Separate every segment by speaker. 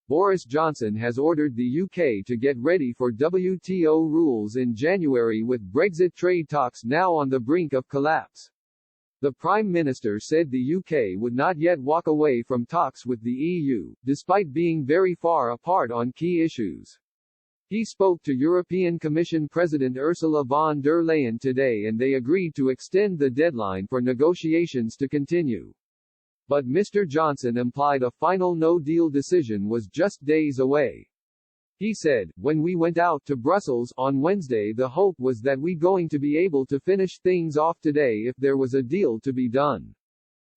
Speaker 1: Boris Johnson has ordered the UK to get ready for WTO rules in January, with Brexit trade talks now on the brink of collapse. The Prime Minister said the UK would not yet walk away from talks with the EU, despite being very far apart on key issues. He spoke to European Commission President Ursula von der Leyen today, and they agreed to extend the deadline for negotiations to continue. But Mr. Johnson implied a final no-deal decision was just days away. He said, "When we went out to Brussels on Wednesday, the hope was that we going to be able to finish things off today if there was a deal to be done.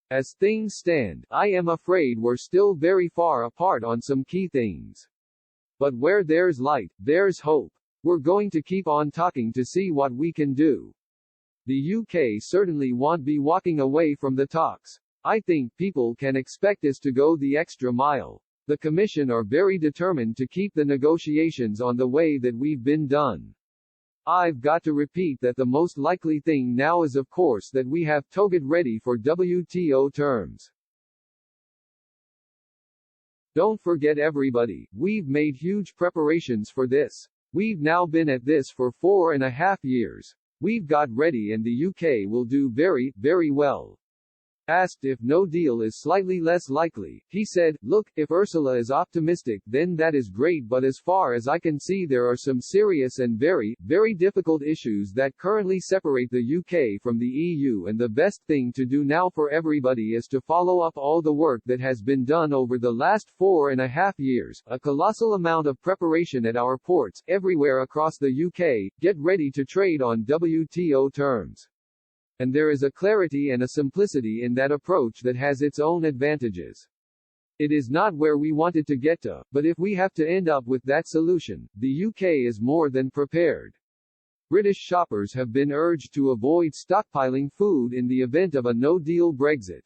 Speaker 1: As things stand, I am afraid we're still very far apart on some key things. But where there's light, there's hope. We're going to keep on talking to see what we can do. The UK certainly won't be walking away from the talks. I think people can expect us to go the extra mile. The Commission are very determined to keep the negotiations on the way that we've been done. I've got to repeat that the most likely thing now is of course that we have to get ready for WTO terms. Don't forget everybody, we've made huge preparations for this. We've now been at this for 4.5 years. We've got ready and the UK will do very, very well." Asked if no deal is slightly less likely, he said, "Look, if Ursula is optimistic then that is great, but as far as I can see there are some serious and very, very difficult issues that currently separate the UK from the EU, and the best thing to do now for everybody is to follow up all the work that has been done over the last 4.5 years, a colossal amount of preparation at our ports, everywhere across the UK, get ready to trade on WTO terms. And there is a clarity and a simplicity in that approach that has its own advantages. It is not where we wanted to get to, but if we have to end up with that solution, the UK is more than prepared." British shoppers have been urged to avoid stockpiling food in the event of a no-deal Brexit.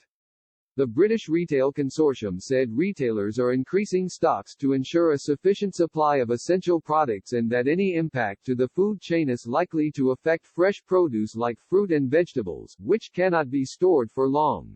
Speaker 1: The British Retail Consortium said retailers are increasing stocks to ensure a sufficient supply of essential products and that any impact to the food chain is likely to affect fresh produce like fruit and vegetables, which cannot be stored for long.